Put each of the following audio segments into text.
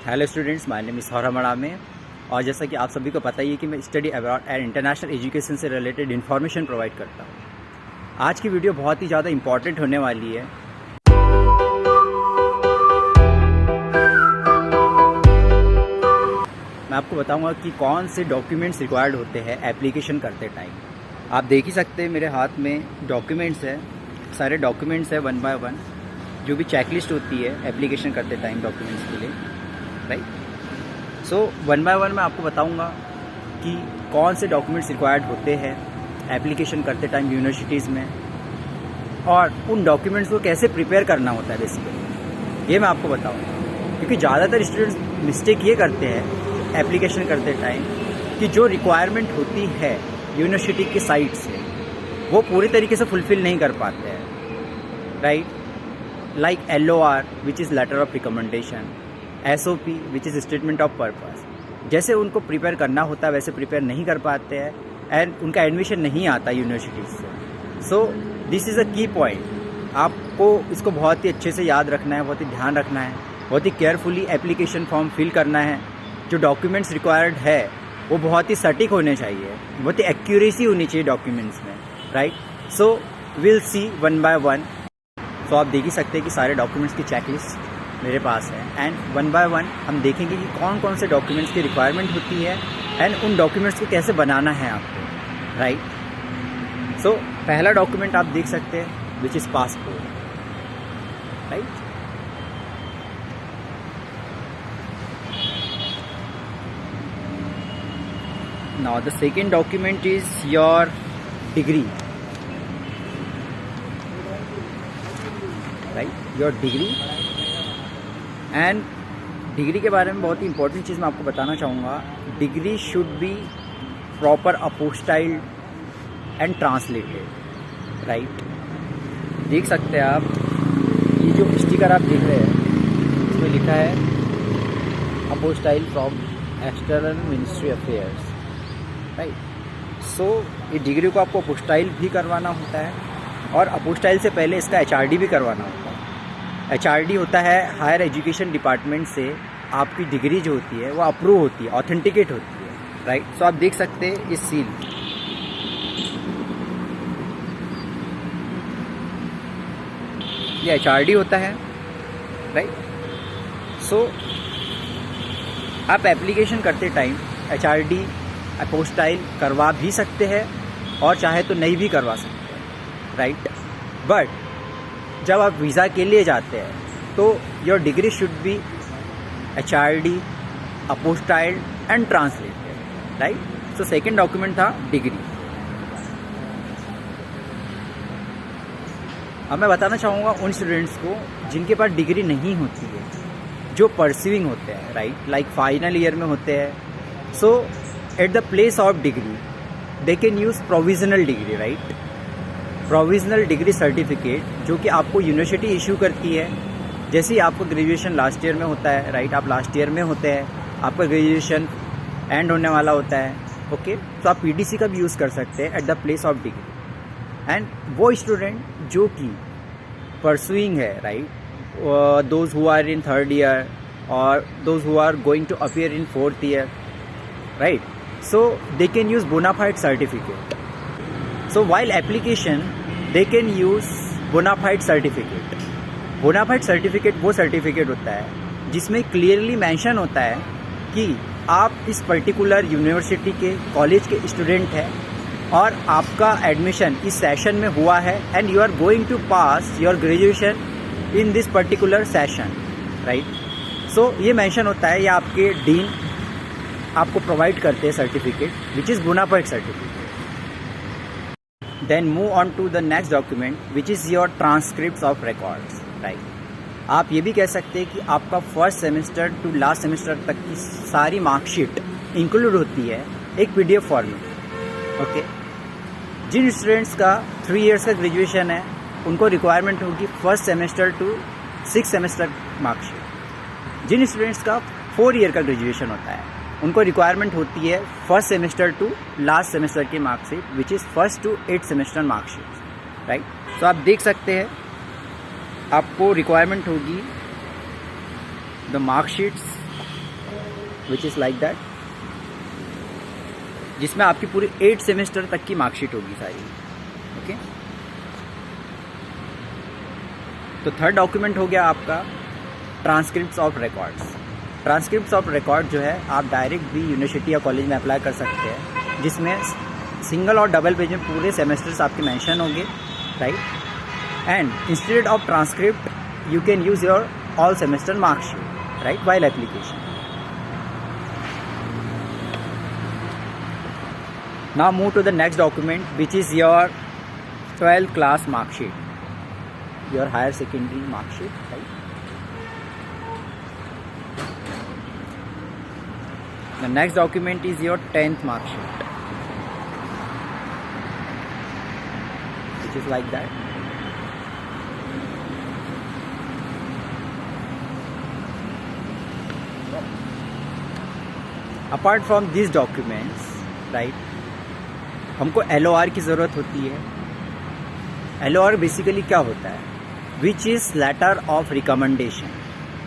Hello students, my name is Saurabh मड़ामे। और जैसा कि आप सभी को पता ही है कि मैं study abroad and international education से रिलेटेड इन्फॉर्मेशन प्रोवाइड करता हूँ। आज की वीडियो बहुत ही ज़्यादा इम्पॉर्टेंट होने वाली है। मैं आपको बताऊंगा कि कौन से डॉक्यूमेंट्स रिक्वायर्ड होते हैं एप्लीकेशन करते टाइम। आप देख ही सकते हैं मेरे हाथ में डॉक्यूमेंट्स है, सारे डॉक्यूमेंट्स है वन बाय वन, जो भी चेकलिस्ट होती है एप्लीकेशन करते टाइम डॉक्यूमेंट्स के लिए, right. So one by one मैं आपको बताऊंगा कि कौन से डॉक्यूमेंट्स रिक्वायर्ड होते हैं एप्लीकेशन करते टाइम यूनिवर्सिटीज़ में, और उन डॉक्यूमेंट्स को कैसे प्रिपेयर करना होता है बेसिकली, ये मैं आपको बताऊंगा। क्योंकि ज़्यादातर स्टूडेंट्स मिस्टेक ये करते हैं एप्लीकेशन करते टाइम कि जो रिक्वायरमेंट होती है यूनिवर्सिटी की साइट से वो पूरी तरीके से फुलफ़िल नहीं कर पाते हैं, right. Like LOR which is letter of recommendation, SOP which is statement of purpose, जैसे उनको प्रिपेयर करना होता है वैसे प्रिपेयर नहीं कर पाते हैं एंड उनका एडमिशन नहीं आता यूनिवर्सिटी से। सो दिस इज़ अ की पॉइंट। आपको इसको बहुत ही अच्छे से याद रखना है, बहुत ही ध्यान रखना है, बहुत ही केयरफुली एप्लीकेशन फॉर्म फिल करना है। जो डॉक्यूमेंट्स रिक्वायर्ड है वो बहुत ही सटीक होने चाहिए, बहुत ही एक्यूरेसी होनी चाहिए डॉक्यूमेंट्स में, right. So will see one by one. सो आप देख ही सकते हैं कि सारे डॉक्यूमेंट्स की चेकलिस्ट मेरे पास है एंड वन बाय वन हम देखेंगे कि कौन कौन से डॉक्यूमेंट्स की रिक्वायरमेंट होती है एंड उन डॉक्यूमेंट्स को कैसे बनाना है आपको, राइट। सो पहला डॉक्यूमेंट आप देख सकते हैं which is passport, right. Now the second document is your degree, right, your degree। and degree के बारे में बहुत ही इंपॉर्टेंट चीज़ मैं आपको बताना चाहूँगा। Degree should be proper apostilled and translated, right. देख सकते हैं आप, ये जो स्टिकर आप देख रहे हैं इसमें लिखा है apostille from external ministry affairs, right. सो ये डिग्री को आपको अपोस्टाइल भी करवाना होता है और अपोस्टाइल से पहले इसका HRD भी करवाना होता है। HRD होता है हायर एजुकेशन डिपार्टमेंट से आपकी डिग्री जो होती है वो अप्रूव होती है, ऑथेंटिकेट होती है, राइट। सो आप देख सकते हैं इस सील, ये HRD होता है, राइट। सो आप एप्लीकेशन करते टाइम HRD अपोस्टाइल करवा भी सकते हैं और चाहे तो नहीं भी करवा सकते हैं, राइट। बट जब आप वीज़ा के लिए जाते हैं तो your degree should be HRD apostilled and translated, right. So second document था डिग्री। अब मैं बताना चाहूँगा उन स्टूडेंट्स को जिनके पास डिग्री नहीं होती है, जो परस्यूइंग होते हैं, राइट, लाइक फाइनल ईयर में होते हैं। So at the place of degree they can use provisional degree, right. Provisional degree certificate जो कि आपको यूनिवर्सिटी इशू करती है। जैसे ही आपका ग्रेजुएशन लास्ट ईयर में होता है, राइट, आप लास्ट ईयर में होते हैं, आपका ग्रेजुएशन एंड होने वाला होता है, ओके। तो आप PTC का भी यूज़ कर सकते हैं at the place of degree. And वो स्टूडेंट जो कि परसुइंग है, right, those who are in third year और those who are going to appear in fourth year, right, so they can use bona fide certificate। so while application they can use bona fide certificate। bona fide certificate वो certificate होता है जिसमें clearly mention होता है कि आप इस particular university के कॉलेज के स्टूडेंट हैं और आपका एडमिशन इस सेशन में हुआ है and you are going to pass your graduation in this particular session, right. सो ये मेंशन होता है, या आपके डीन आपको प्रोवाइड करते हैं certificate which is bona fide certificate. Then move on to the next document which is your transcript of records, right. आप ये भी कह सकते हैं कि आपका first semester to last semester तक की सारी मार्कशीट इंक्लूड होती है एक PDF फॉर्म में, ओके। जिन स्टूडेंट्स का 3 इयर्स का ग्रेजुएशन है उनको रिक्वायरमेंट होगी first semester to 6th semester marksheet. जिन स्टूडेंट्स का 4 ईयर का ग्रेजुएशन होता है उनको रिक्वायरमेंट होती है first semester to last semester की marksheet which is first to 8th semester marksheet, right. तो आप देख सकते हैं आपको रिक्वायरमेंट होगी the marksheets which is like that, जिसमें आपकी पूरी 8 सेमेस्टर तक की मार्कशीट होगी सारी। ओके, तो थर्ड डॉक्यूमेंट हो गया आपका transcripts of records. Transcripts of record जो है आप डायरेक्ट भी यूनिवर्सिटी या कॉलेज में अप्लाई कर सकते हैं, जिसमें सिंगल और डबल पेज में पूरे सेमेस्टर्स आपके मेंशन होंगे, right. And instead of transcript you can use your all semester marksheet, right, while application. Now move to the next document, which is your 12th class mark sheet, your higher secondary mark sheet, right. The next document is your 10th mark sheet, which is like that. Apart from these documents, right, हमको LOR की ज़रूरत होती है। LOR basically क्या होता है? Which is letter of recommendation,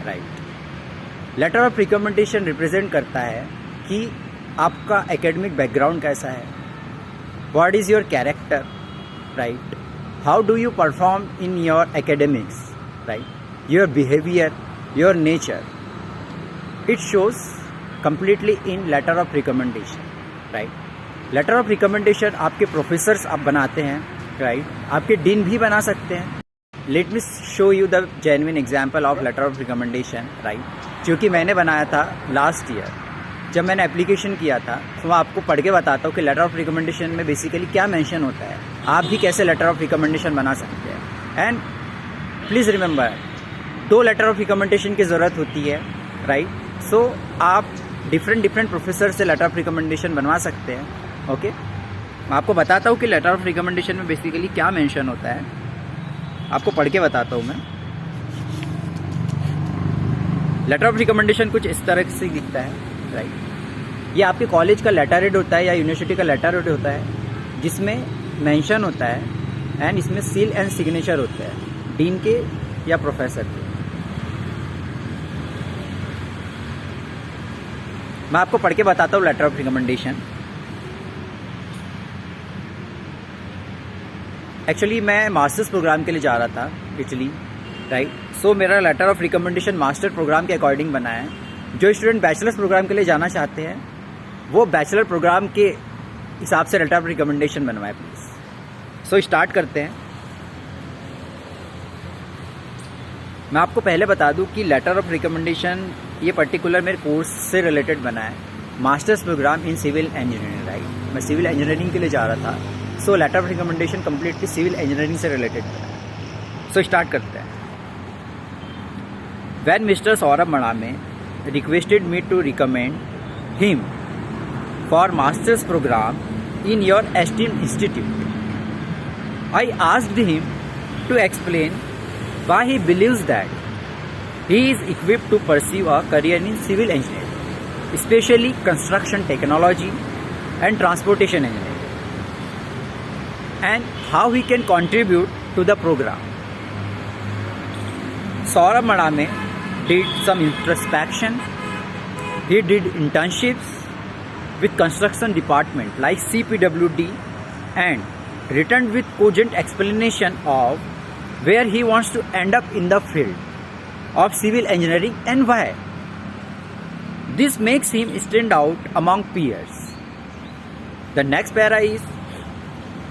right. Letter of recommendation represent करता है कि आपका एकेडमिक बैकग्राउंड कैसा है, what is your character, right, how do you perform in your academics, right, your behaviour, your nature, it shows completely in letter of recommendation, right. Letter of recommendation आपके professors आप बनाते हैं, right, आपके dean भी बना सकते हैं। Let me show you the genuine example of letter of recommendation, right, जो कि मैंने बनाया था लास्ट ईयर जब मैंने एप्लीकेशन किया था। तो मैं आपको पढ़ के बताता हूँ कि लेटर ऑफ रिकमेंडेशन में बेसिकली क्या मेंशन होता है, आप भी कैसे लेटर ऑफ रिकमेंडेशन बना सकते हैं। And please remember, 2 letter of recommendation की ज़रूरत होती है, राइट। सो आप डिफरेंट प्रोफेसर से लेटर ऑफ रिकमेंडेशन बनवा सकते हैं। ओके, मैं आपको बताता हूँ कि लेटर ऑफ रिकमेंडेशन में बेसिकली क्या मेंशन होता है, आपको पढ़ के बताता हूँ मैं। लेटर ऑफ रिकमेंडेशन कुछ इस तरह से दिखता है, राइट। ये आपके कॉलेज का लेटर हेड होता है या यूनिवर्सिटी का लेटर हेड होता है, जिसमें मेंशन होता है एंड इसमें सील एंड सिग्नेचर होता है डीन के या प्रोफेसर के। मैं आपको पढ़ के बताता हूँ लेटर ऑफ रिकमेंडेशन। एक्चुअली मैं मास्टर्स प्रोग्राम के लिए जा रहा था पिछली, राइट। सो मेरा letter of recommendation master programme के अकॉर्डिंग बना है। जो स्टूडेंट बैचलर्स प्रोग्राम के लिए जाना चाहते हैं वो बैचलर प्रोग्राम के हिसाब से लेटर ऑफ रिकमेंडेशन बनवाएं प्लीज़। सो स्टार्ट करते हैं। मैं आपको पहले बता दूं कि लेटर ऑफ रिकमेंडेशन ये पर्टिकुलर मेरे कोर्स से रिलेटेड बना है, masters program in civil engineering, right. मैं सिविल इंजीनियरिंग के लिए जा रहा था, so letter of recommendation completely civil engineering से रिलेटेड बना है। सो स्टार्ट करते हैं। When mister Saurabh Madame requested me to recommend him for masters program in your esteemed institute, I asked him to explain why he believes that he is equipped to pursue a career in civil engineering, especially construction technology and transportation engineering, and how he can contribute to the program. Saurabh Madame did some introspection. He did internships with construction department like CPWD and returned with cogent explanation of where he wants to end up in the field of civil engineering and why. This makes him stand out among peers. The next para is,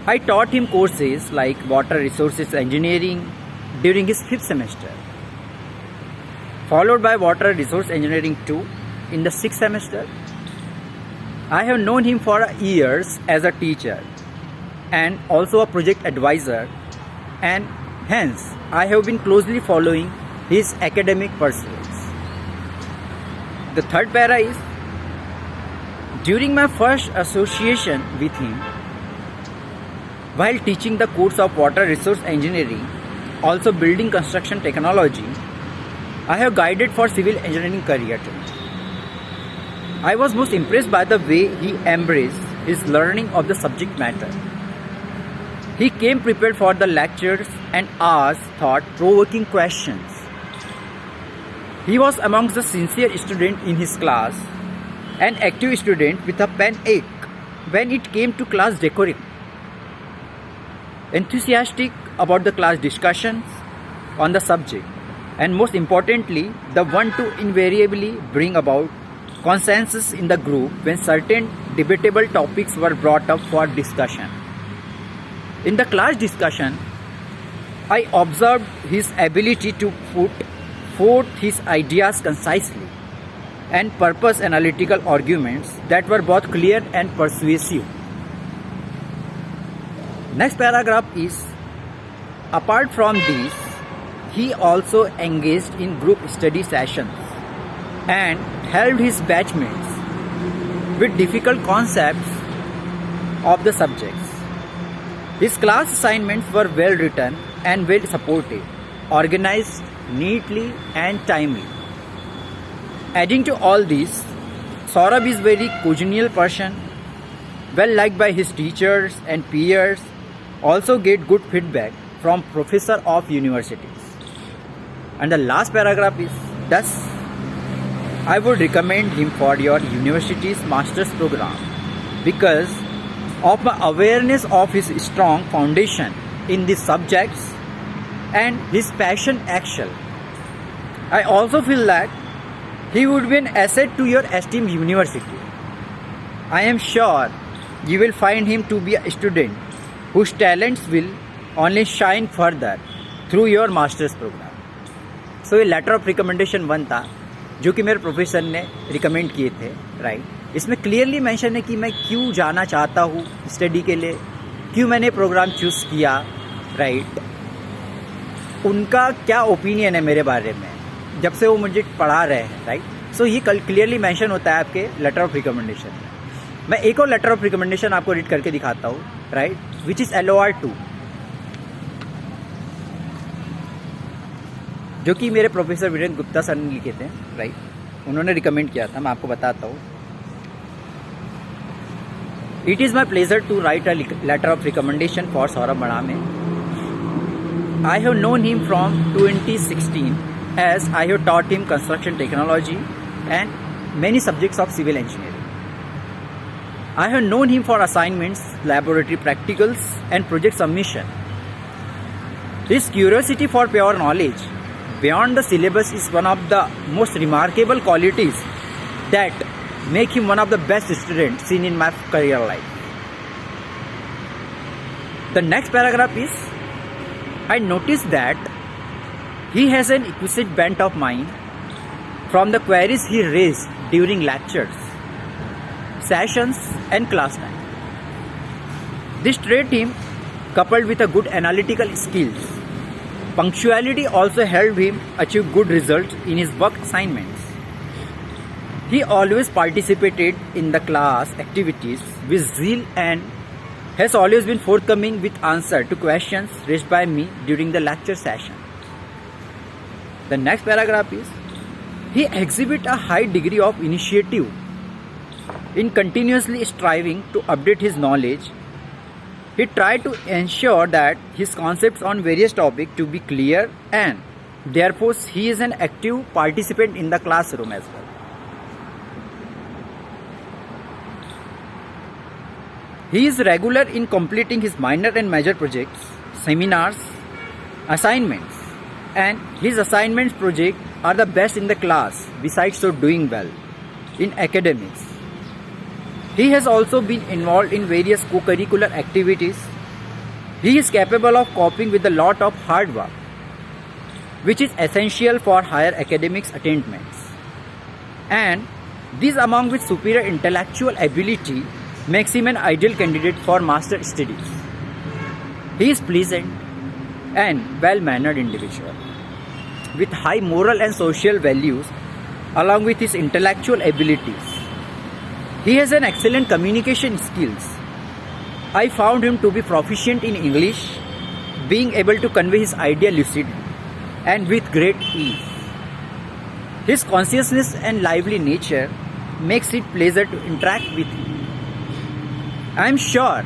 I taught him courses like water resources engineering during his 5th semester, followed by water resource engineering 2 in the 6th semester. I have known him for years as a teacher and also a project advisor, and hence, I have been closely following his academic pursuits. The third para is, during my first association with him, while teaching the course of water resource engineering, also building construction technology, I have guided for civil engineering career too. I was most impressed by the way he embraced his learning of the subject matter. He came prepared for the lectures and asked thought-provoking questions. He was amongst the sincere students in his class an active student with a pen ache when it came to class decorum, enthusiastic about the class discussions on the subject, and most importantly, the one to invariably bring about consensus in the group when certain debatable topics were brought up for discussion. In the class discussion, I observed his ability to put forth his ideas concisely and purpose analytical arguments that were both clear and persuasive. Next paragraph is, apart from these, he also engaged in group study sessions and helped his batchmates with difficult concepts of the subjects. His class assignments were well written and well supported, organized neatly and timely. Adding to all this, Saurabh is very congenial person, well liked by his teachers and peers, also get good feedback from professor of universities. And the last paragraph is, thus, I would recommend him for your university's master's program because of my awareness of his strong foundation in these subjects and his passion actual. I also feel that he would be an asset to your esteemed university. I am sure you will find him to be a student whose talents will only shine further through your master's program. So ये letter of recommendation 1 था जो कि मेरे professor ने recommend किए थे, right. इसमें clearly mention है कि मैं क्यों जाना चाहता हूँ स्टडी के लिए, क्यों मैंने प्रोग्राम चूज़ किया, राइट। उनका क्या ओपिनियन है मेरे बारे में जब से वो मुझे पढ़ा रहे हैं, राइट। सो ये क्लियरली मेंशन होता है आपके लेटर ऑफ रिकमेंडेशन में। मैं एक और लेटर ऑफ रिकमेंडेशन आपको रीड करके दिखाता हूँ, राइट, विच इज़ LOR2, जो कि मेरे प्रोफेसर वीरेंद्र गुप्ता सर ने लिखे थे, राइट। उन्होंने रिकमेंड किया था, मैं आपको बताता हूँ। It is my pleasure to write a letter of recommendation for Saurabh Madame. I have known him from 2016 as I have taught him construction technology and many subjects of civil engineering. I have known him for assignments, laboratory practicals and project submission. His curiosity for pure knowledge beyond the syllabus is one of the most remarkable qualities that make him one of the best students seen in my career life. The next paragraph is, I noticed that he has an exquisite bent of mind from the queries he raised during lectures, sessions and class time. This trait him coupled with a good analytical skills. Punctuality also helped him achieve good results in his work assignments. He always participated in the class activities with zeal and has always been forthcoming with answer to questions raised by me during the lecture session. The next paragraph is, he exhibits a high degree of initiative in continuously striving to update his knowledge. He tried to ensure that his concepts on various topics to be clear and therefore he is an active participant in the classroom as well. He is regular in completing his minor and major projects, seminars, assignments, and his assignments projects are the best in the class besides so doing well in academics. He has also been involved in various co-curricular activities. He is capable of coping with a lot of hard work, which is essential for higher academics attainments. And this, among with superior intellectual ability, makes him an ideal candidate for master studies. He is pleasant and well-mannered individual with high moral and social values along with his intellectual abilities. He has an excellent communication skills. I found him to be proficient in English, being able to convey his idea lucidly and with great ease. His consciousness and lively nature makes it pleasure to interact with him. I am sure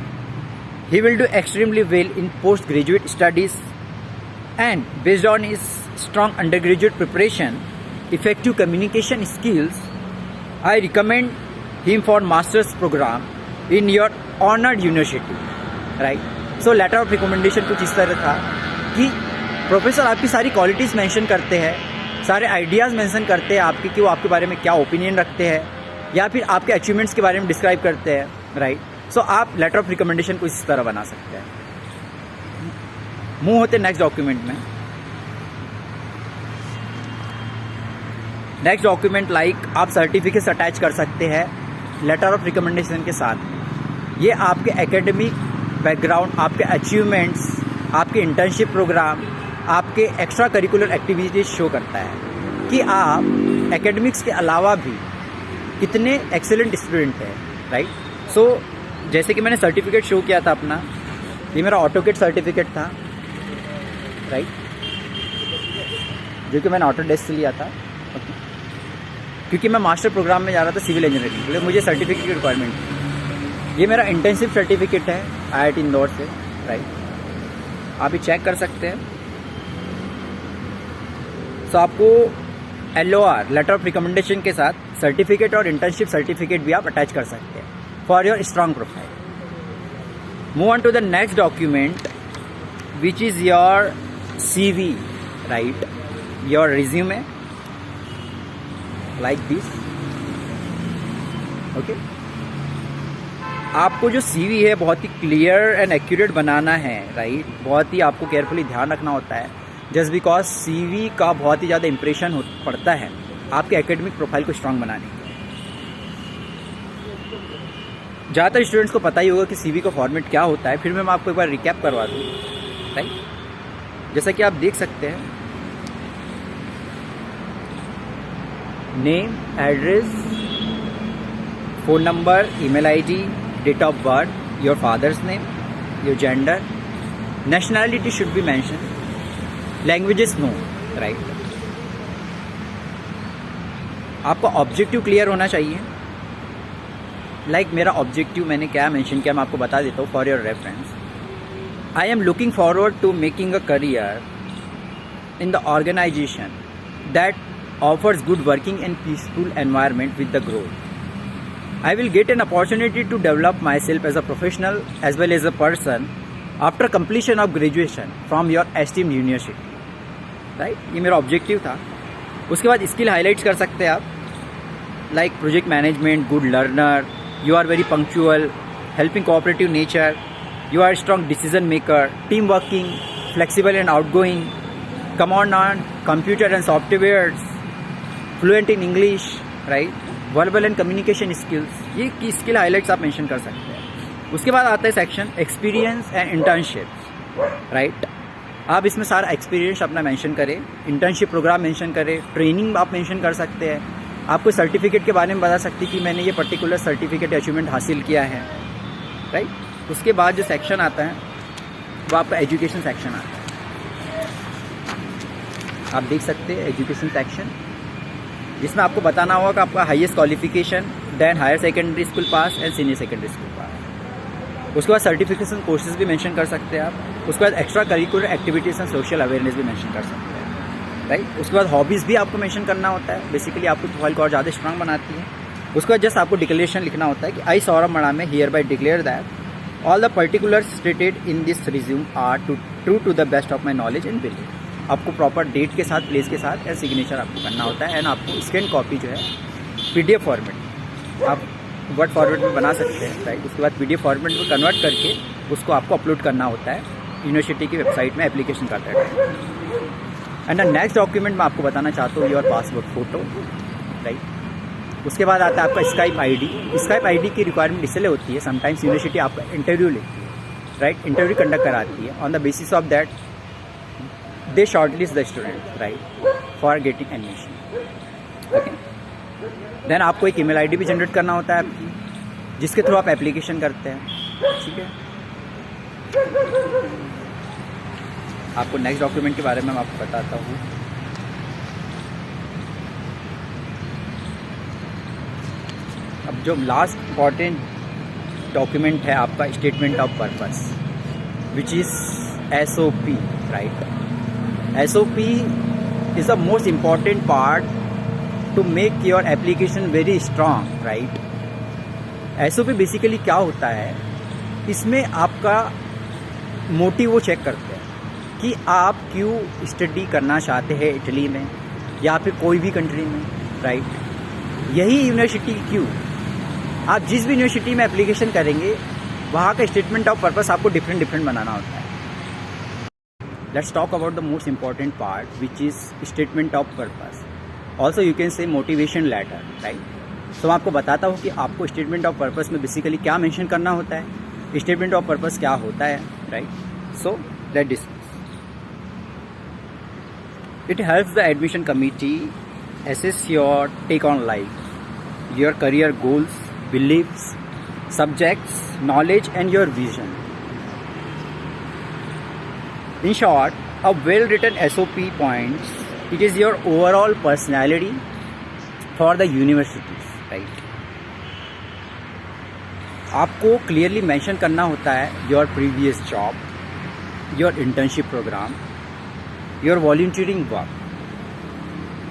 he will do extremely well in postgraduate studies, and based on his strong undergraduate preparation, effective communication skills, I recommend him for master's program in your honored university, right? So letter of recommendation कुछ इस तरह था कि professor आपकी सारी qualities mention करते हैं, सारे आइडियाज़ मेंशन करते हैं आपके कि वो आपके बारे में क्या ओपिनियन रखते हैं या फिर आपके अचीवमेंट्स के बारे में डिस्क्राइब करते हैं, राइट? सो आप लेटर ऑफ रिकमेंडेशन को इस तरह बना सकते हैं। मूव होते नेक्स्ट डॉक्यूमेंट में। नेक्स्ट डॉक्यूमेंट लाइक आप सर्टिफिकेट्स अटैच कर सकते हैं लेटर ऑफ रिकमेंडेशन के साथ। ये आपके एकेडमिक बैकग्राउंड, आपके अचीवमेंट्स, आपके इंटर्नशिप प्रोग्राम, आपके एक्स्ट्रा करिकुलर एक्टिविटीज शो करता है कि आप एकेडमिक्स के अलावा भी कितने एक्सेलेंट स्टूडेंट हैं, राइट? सो जैसे कि मैंने सर्टिफिकेट शो किया था अपना, ये मेरा ऑटोकेड सर्टिफिकेट था, राइट? जो कि मैंने ऑटोडेस्क से लिया था, क्योंकि मैं मास्टर प्रोग्राम में जा रहा था सिविल इंजीनियरिंग के लिए, मुझे सर्टिफिकेट की रिक्वायरमेंट थी। ये मेरा इंटर्नशिप सर्टिफिकेट है IIT इंदौर से, राइट? आप ये चेक कर सकते हैं। सो आपको LOR लेटर ऑफ रिकमेंडेशन के साथ सर्टिफिकेट और इंटर्नशिप सर्टिफिकेट भी आप अटैच कर सकते हैं for your strong profile. Move on to the next document which is your CV, right? Your resume like this, okay? आपको जो CV है बहुत ही क्लियर एंड एक्यूरेट बनाना है, राइट? बहुत ही आपको केयरफुली ध्यान रखना होता है, जस्ट बिकॉज CV का बहुत ही ज़्यादा इंप्रेशन पड़ता है आपके एकेडमिक प्रोफाइल को स्ट्रांग बनाने के लिए। ज़्यादातर स्टूडेंट्स को पता ही होगा कि CV का फॉर्मेट क्या होता है, फिर मैं आपको एक बार रिकैप करवा दूँ, राइट? जैसा कि आप देख सकते हैं, name, address, phone number, email ID, date of birth, your father's name, your gender, nationality should be mention, languages know, right? आपका ऑब्जेक्टिव क्लियर होना चाहिए। लाइक मेरा ऑब्जेक्टिव मैंने क्या मेंशन किया मैं आपको बता देता हूँ for your reference. I am looking forward to making a career in the organisation that offers good working and peaceful environment with the growth. I will get an opportunity to develop myself as a professional as well as a person after completion of graduation from your esteemed university. Right? ये मेरा objective था। उसके बाद skill highlights कर सकते हैं आप, like project management, good learner, you are very punctual, helping cooperative nature, you are strong decision maker, team working, flexible and outgoing, command on computer and softwares, fluent in English, right? Verbal and communication skills, ये key skill highlights आप mention कर सकते हैं। उसके बाद आता है section experience and internship, right? आप इसमें सारा एक्सपीरियंस अपना मेंशन करें, इंटर्नशिप प्रोग्राम मेंशन करें, ट्रेनिंग आप मेंशन कर सकते हैं, आपको सर्टिफिकेट के बारे में बता सकते हैं कि मैंने ये पर्टिकुलर सर्टिफिकेट अचीवमेंट हासिल किया है, राइट? उसके बाद जो सेक्शन आता है वो आपका एजुकेशन सेक्शन आता है। आप देख सकते हैं एजुकेशन सेक्शन, जिसमें आपको बताना होगा कि आपका highest qualification, then higher secondary school pass and senior secondary school pass. उसके बाद सर्टिफिकेशन कोर्सेज भी मेंशन कर सकते हैं आप। उसके बाद extra curricular activities and social awareness भी मेंशन कर सकते हैं, राइट? उसके बाद हॉबीज़ भी आपको मेंशन करना होता है, बेसिकली आपको प्रोफाइल को और ज़्यादा स्ट्रांग बनाती है। उसके बाद जस्ट आपको डिक्लेरेशन लिखना होता है कि I Saurabh Madame hereby declare that all the particulars stated in this resume are true to the best of my knowledge and believe. आपको प्रॉपर डेट के साथ, प्लेस के साथ एंड सिग्नेचर आपको करना होता है। एंड आपको स्कैन कॉपी जो है PDF फॉर्मेट, आप वर्ड फॉर्मेट में बना सकते हैं, राइट? उसके बाद PDF फॉर्मेट में कन्वर्ट करके उसको आपको अपलोड करना होता है यूनिवर्सिटी की वेबसाइट में एप्लीकेशन करते हैं। एंड द नेक्स्ट डॉक्यूमेंट मैं आपको बताना चाहता हूँ योर पासपोर्ट फ़ोटो, राइट? उसके बाद आता है आपका स्काइप ID। स्काइप ID की रिक्वायरमेंट इसलिए होती है, समटाइम्स यूनिवर्सिटी आपका इंटरव्यू लेती है, राइट? इंटरव्यू कंडक्ट कराती है, on the basis of that they shortlist the student, right, for getting admission, okay? then आपको एक ईमेल ID भी जनरेट करना होता है आपकी, जिसके थ्रू आप एप्लीकेशन करते हैं, ठीक है? आपको नेक्स्ट डॉक्यूमेंट के बारे में मैं आपको बताता हूँ। अब जो लास्ट इम्पॉर्टेंट डॉक्यूमेंट है आपका statement of purpose, which is SOP, right? SOP is the most important part to make your application very strong, right? SOP basically क्या होता है, इसमें आपका मोटिव वो चेक करते हैं कि आप क्यों स्टडी करना चाहते हैं इटली में या फिर कोई भी कंट्री में, राइट। यही यूनिवर्सिटी क्यों, आप जिस भी यूनिवर्सिटी में एप्लीकेशन करेंगे वहाँ का स्टेटमेंट ऑफ पर्पस आपको डिफरेंट बनाना होता है। Let's talk about the most important part which is statement of purpose, also you can say motivation letter, right. तो मैं आपको बताता हूँ कि आपको स्टेटमेंट ऑफ पर्पस में बेसिकली क्या मेंशन करना होता है, स्टेटमेंट ऑफ पर्पस क्या होता है, right. So let's discuss. It helps the admission committee assess your take on life, your career goals, beliefs, subjects, knowledge and your vision. In short, a well-written SOP points it is your overall personality for the universities, right? आपको clearly mention करना होता है your previous job, your internship program, your volunteering work.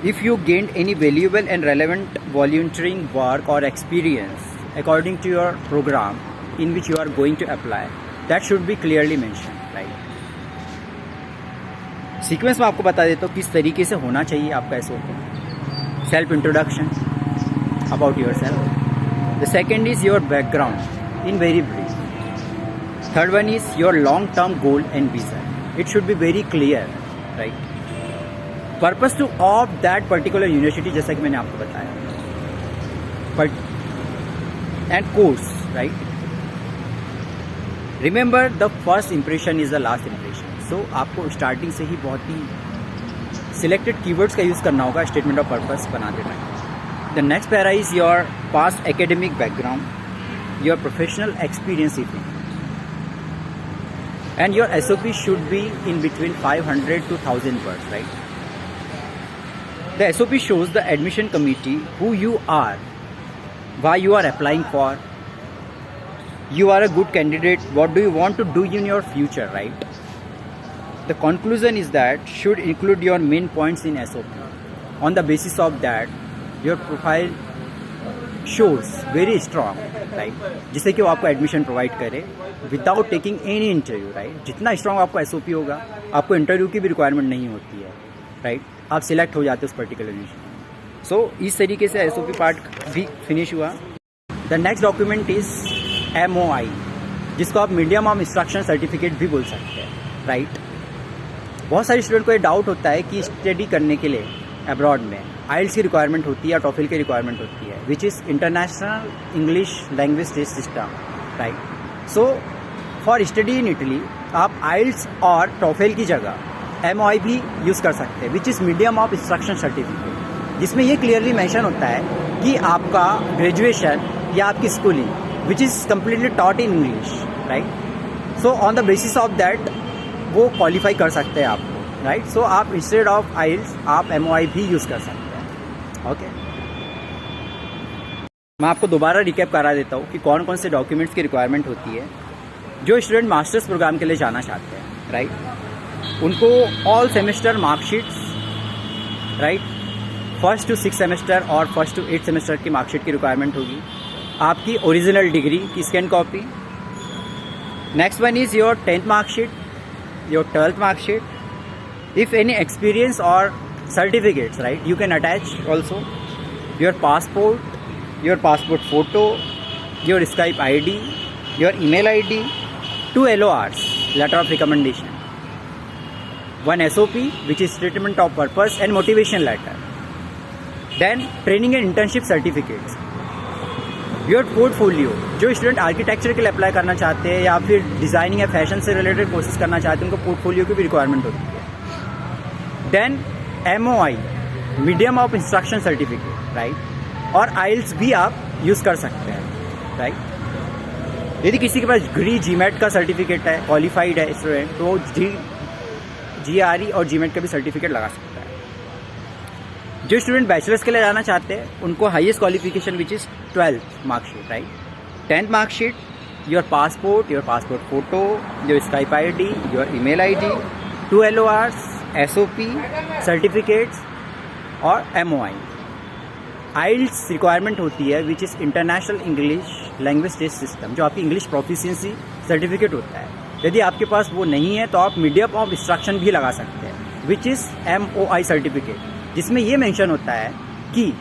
If you gained any valuable and relevant volunteering work or experience according to your program in which you are going to apply, that should be clearly mentioned, right? Sequence में आपको बता देता हूँ किस तरीके से होना चाहिए आपका SOP। Self introduction about yourself, the second is your background in very brief, third one is your long term goal and vision, it should be very clear, right. Purpose two of that particular university, जैसा कि मैंने आपको बताया, but and course, right. Remember the first impression is the last impression. So आपको starting से ही बहुत ही सिलेक्टेड कीवर्ड्स का यूज़ करना होगा स्टेटमेंट ऑफ पर्पस बनाते time. The next para is your past academic background, your professional experience if and your SOP should be in between 500 to 1000 words, right? The SOP shows the admission committee who you are, why you are applying for, you are a good candidate, what do you want to do in your future, right? The conclusion is that should include your main points in SOP. On the basis of that, your profile shows very strong, right? जिससे कि वो आपको admission provide करे without taking any interview, right. जितना strong आपका SOP होगा, आपको interview की भी रिक्वायरमेंट नहीं होती है, राइट। आप सिलेक्ट हो जाते हो उस पर्टिकुलर यूनिवर्सिटी। सो इस तरीके से SOP पार्ट भी फिनिश हुआ। The next document is MOI, जिसको आप मीडियम ऑफ इंस्ट्रक्शन सर्टिफिकेट भी बोल सकते हैं, राइट। बहुत सारे स्टूडेंट को ये डाउट होता है कि स्टडी करने के लिए अब्रॉड में IELTS की रिक्वायरमेंट होती है या TOEFL की रिक्वायरमेंट होती है, which is International English Language Test System, right. So for study in Italy आप IELTS और TOEFL की जगह MOI भी यूज़ कर सकते हैं, which is medium of instruction certificate, जिसमें ये क्लियरली मेंशन होता है कि आपका ग्रेजुएशन या आपकी schooling which is completely taught in English, right. So on the basis of that वो क्वालिफाई कर सकते हैं आपको, राइट। सो आप इंस्टेड ऑफ IELTS आप MOI भी यूज़ कर सकते हैं, ओके। मैं आपको दोबारा रिकैप करा देता हूँ कि कौन कौन से डॉक्यूमेंट्स की रिक्वायरमेंट होती है जो स्टूडेंट मास्टर्स प्रोग्राम के लिए जाना चाहते हैं, राइट। उनको all semester marksheets, right, 1st to 6th semester और 1st to 8th सेमेस्टर की मार्कशीट की रिक्वायरमेंट होगी, आपकी ओरिजिनल डिग्री की scan copy. Next one is your 10th marksheet, your 12th marksheet, if any experience और certificates, right, you can attach also your passport photo, your Skype ID, your email ID, 2 LORs, letter of recommendation, 1 SOP which is statement of purpose and motivation letter, then training and internship certificates, your portfolio, जो student architecture के लिए apply करना चाहते हैं या फिर designing या fashion से रिलेटेड कोर्सेज करना चाहते हैं, उनको पोर्टफोलियो की भी रिक्वायरमेंट होती है। Then MOI, medium of instruction certificate, right, और IELTS भी आप यूज़ कर सकते हैं, राइट। यदि किसी के पास GRE का सर्टिफिकेट है, क्वालिफाइड है स्टूडेंट, तो GRE और GMAT का भी सर्टिफिकेट लगा सकता है। जो स्टूडेंट बैचलर्स के लिए जाना चाहते हैं उनको highest qualification which is 12th marksheet, right, 10th marksheet, your passport photo, your Skype ID, your email ID, 2 LORs, SOP, certificates और MOI। IELTS रिक्वायरमेंट होती है which is International English Language Test System, जो आपकी English proficiency certificate होता है। यदि आपके पास वो नहीं है तो आप मीडियम ऑफ इंस्ट्रक्शन भी लगा सकते हैं, विच इज़ MOI सर्टिफिकेट, जिसमें ये मेंशन होता है कि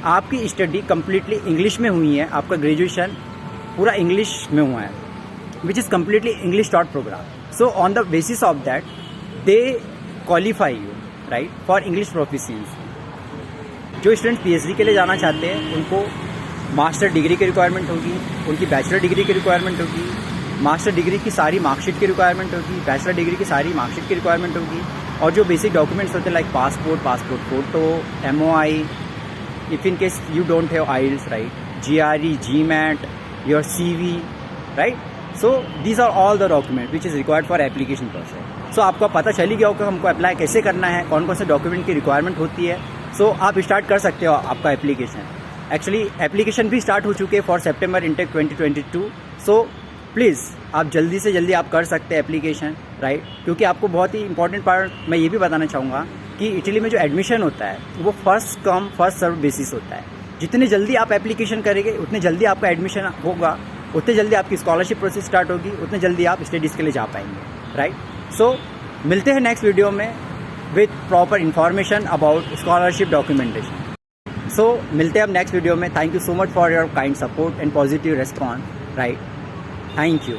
आपकी स्टडी कम्प्लीटली इंग्लिश में हुई है, आपका ग्रेजुएशन पूरा इंग्लिश में हुआ है, which is completely English taught programme. So on the basis of that they qualify you right for English proficiency. जो स्टूडेंट PhD के लिए जाना चाहते हैं उनको मास्टर डिग्री की रिक्वायरमेंट होगी, उनकी बैचलर डिग्री की रिक्वायरमेंट होगी, मास्टर डिग्री की सारी मार्कशीट की रिक्वायरमेंट होगी, बैचलर डिग्री की सारी मार्कशीट की रिक्वायरमेंट होगी, और जो बेसिक डॉक्यूमेंट्स होते हैं like passport photo, MOI, if in case you don't have IELTS right, GRE, GMAT, your CV right. So these are all the document which is required for application process. सो आपको पता चल ही गया होगा हमको apply कैसे करना है, कौन कौन से डॉक्यूमेंट की रिक्वायरमेंट होती है। सो आप स्टार्ट कर सकते हो आपका एप्लीकेशन। एक्चुअली एप्लीकेशन भी स्टार्ट हो चुके हैं for September intake 2022। So please आप जल्दी से जल्दी आप कर सकते हैं एप्लीकेशन राइट, क्योंकि आपको बहुत ही इंपॉर्टेंट पार्ट मैं ये भी बताना चाहूँगा कि इटली में जो एडमिशन होता है वो first come first serve basis होता है। जितनी जल्दी आप एप्लीकेशन करेंगे उतने जल्दी आपका एडमिशन होगा, उतने जल्दी आपकी स्कॉलरशिप प्रोसेस स्टार्ट होगी, उतने जल्दी आप स्टडीज़ के लिए जा पाएंगे राइट। सो मिलते हैं नेक्स्ट वीडियो में with proper information about scholarship documentation. So मिलते हैं अब नेक्स्ट वीडियो में। Thank you so much for your kind support and positive response right. Thank you.